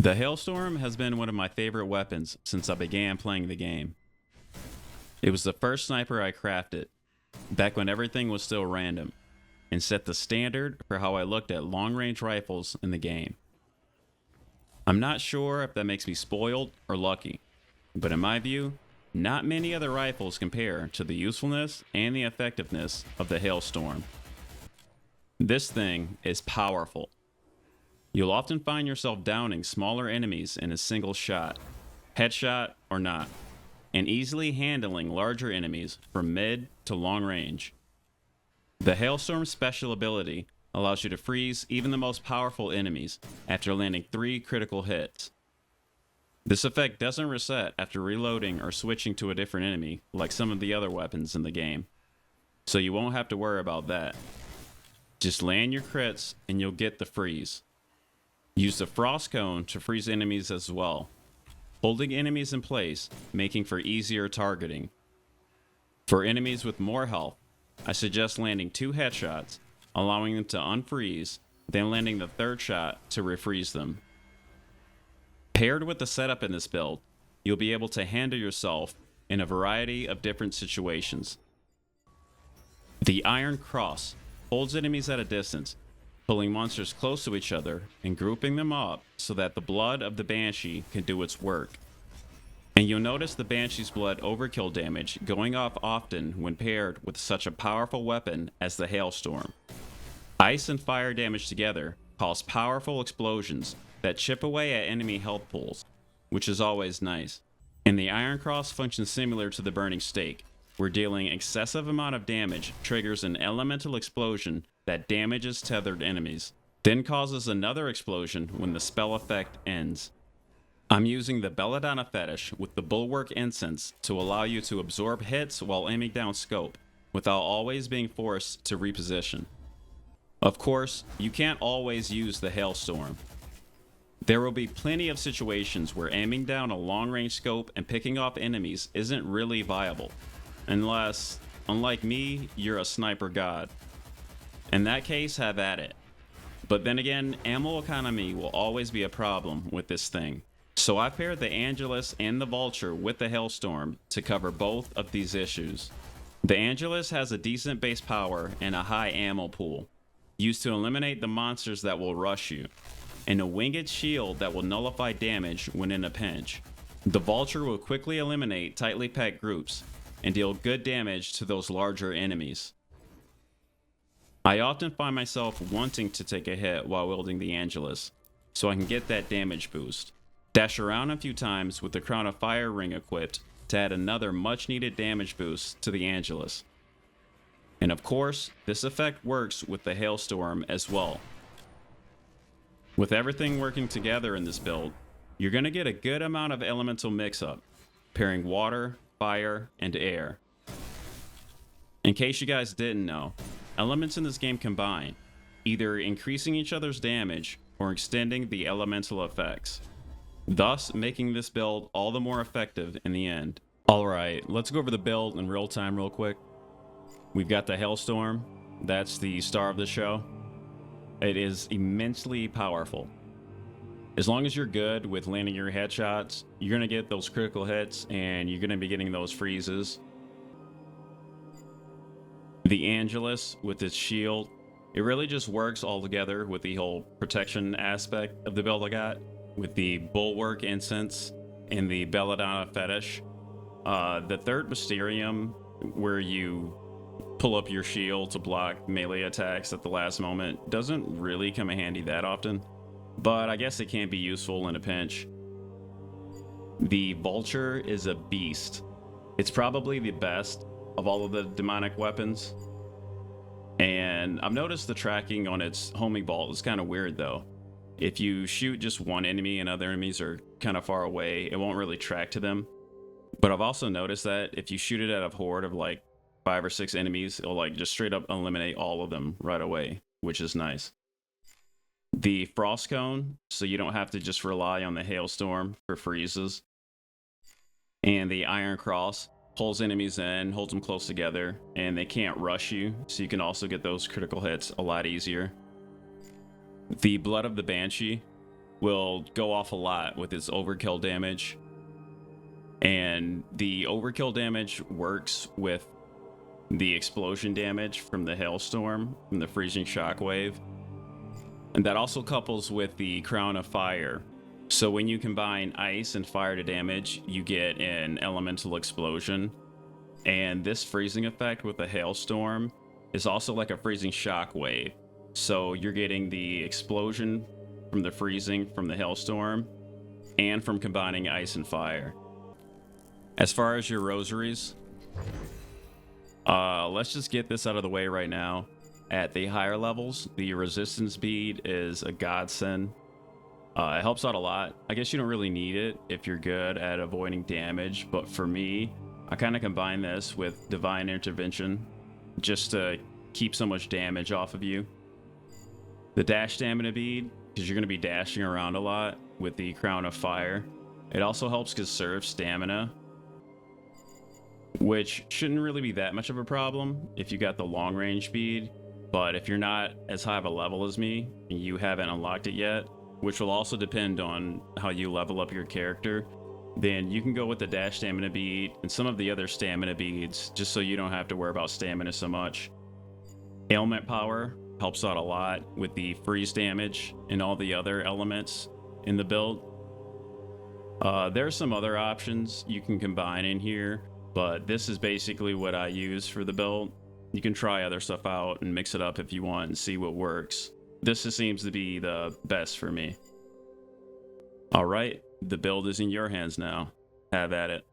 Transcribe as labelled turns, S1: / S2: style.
S1: The Hailstorm has been one of my favorite weapons since I began playing the game. It was the first sniper I crafted, back when everything was still random, and set the standard for how I looked at long-range rifles in the game. I'm not sure if that makes me spoiled or lucky, but in my view, not many other rifles compare to the usefulness and the effectiveness of the Hailstorm. This thing is powerful. You'll often find yourself downing smaller enemies in a single shot, headshot or not, and easily handling larger enemies from mid to long range. The Hailstorm's special ability allows you to freeze even the most powerful enemies after landing 3 critical hits. This effect doesn't reset after reloading or switching to a different enemy like some of the other weapons in the game, so you won't have to worry about that. Just land your crits and you'll get the freeze. Use the frost cone to freeze enemies as well, holding enemies in place, making for easier targeting. For enemies with more health, I suggest landing 2 headshots, allowing them to unfreeze, then landing the 3rd shot to refreeze them. Paired with the setup in this build, you'll be able to handle yourself in a variety of different situations. The Iron Cross holds enemies at a distance, pulling monsters close to each other and grouping them up so that the blood of the Banshee can do its work. And you'll notice the Banshee's blood overkill damage going off often when paired with such a powerful weapon as the Hailstorm. Ice and fire damage together cause powerful explosions that chip away at enemy health pools, which is always nice. And the Iron Cross functions similar to the Burning Stake, where dealing excessive amount of damage triggers an elemental explosion that damages tethered enemies, then causes another explosion when the spell effect ends. I'm using the Belladonna Fetish with the Bulwark Incense to allow you to absorb hits while aiming down scope, without always being forced to reposition. Of course, you can't always use the Hailstorm. There will be plenty of situations where aiming down a long-range scope and picking off enemies isn't really viable, unless, unlike me, you're a sniper god. In that case, have at it. But then again, ammo economy will always be a problem with this thing. So I paired the Angelus and the Vulture with the Hailstorm to cover both of these issues. The Angelus has a decent base power and a high ammo pool, used to eliminate the monsters that will rush you, and a winged shield that will nullify damage when in a pinch. The Vulture will quickly eliminate tightly packed groups and deal good damage to those larger enemies. I often find myself wanting to take a hit while wielding the Angelus, so I can get that damage boost. Dash around a few times with the Crown of Fire ring equipped to add another much needed damage boost to the Angelus. And of course, this effect works with the Hailstorm as well. With everything working together in this build, you're going to get a good amount of elemental mix-up, pairing water, fire, and air. In case you guys didn't know, elements in this game combine, either increasing each other's damage or extending the elemental effects, thus making this build all the more effective in the end. Alright, let's go over the build in real time real quick. We've got the Hailstorm, that's the star of the show. It is immensely powerful. As long as you're good with landing your headshots, you're going to get those critical hits and you're going to be getting those freezes. The Angelus with its shield, it really just works all together with the whole protection aspect of the build I got, with the Bulwark Incense and the Belladonna Fetish. The 3rd Mysterium, where you pull up your shield to block melee attacks at the last moment, doesn't really come in handy that often, but I guess it can be useful in a pinch. The Vulture is a beast. It's probably the best of all of the demonic weapons, and I've noticed the tracking on its homing bolt is kind of weird though. If you shoot just one enemy and other enemies are kind of far away, it won't really track to them. But I've also noticed that if you shoot it at a horde of like 5 or 6 enemies, it'll like just straight up eliminate all of them right away, which is nice. The Frost Cone, so you don't have to just rely on the Hailstorm for freezes. And the Iron Cross pulls enemies in, holds them close together, and they can't rush you, so you can also get those critical hits a lot easier. The Blood of the Banshee, will go off a lot with its overkill damage. And the overkill damage works with the explosion damage from the Hailstorm, from the freezing shockwave. And that also couples with the Crown of Fire. So when you combine ice and fire to damage, you get an elemental explosion. And this freezing effect with the Hailstorm is also like a freezing shockwave. So you're getting the explosion from the freezing from the Hailstorm and from combining ice and fire. As far as your rosaries, let's just get this out of the way right now. At the higher levels, the resistance bead is a godsend. It helps out a lot. I guess you don't really need it if you're good at avoiding damage, but for me, I kind of combine this with divine intervention just to keep so much damage off of you. The dash stamina bead, because you're going to be dashing around a lot with the Crown of Fire. It also helps conserve stamina, which shouldn't really be that much of a problem if you got the long range bead. But if you're not as high of a level as me and you haven't unlocked it yet, which will also depend on how you level up your character, then you can go with the dash stamina bead and some of the other stamina beads just so you don't have to worry about stamina so much. Ailment power helps out a lot with the freeze damage and all the other elements in the build. There are some other options you can combine in here, but this is basically what I use for the build. You can try other stuff out and mix it up if you want and see what works. This just seems to be the best for me. All right, the build is in your hands now. Have at it.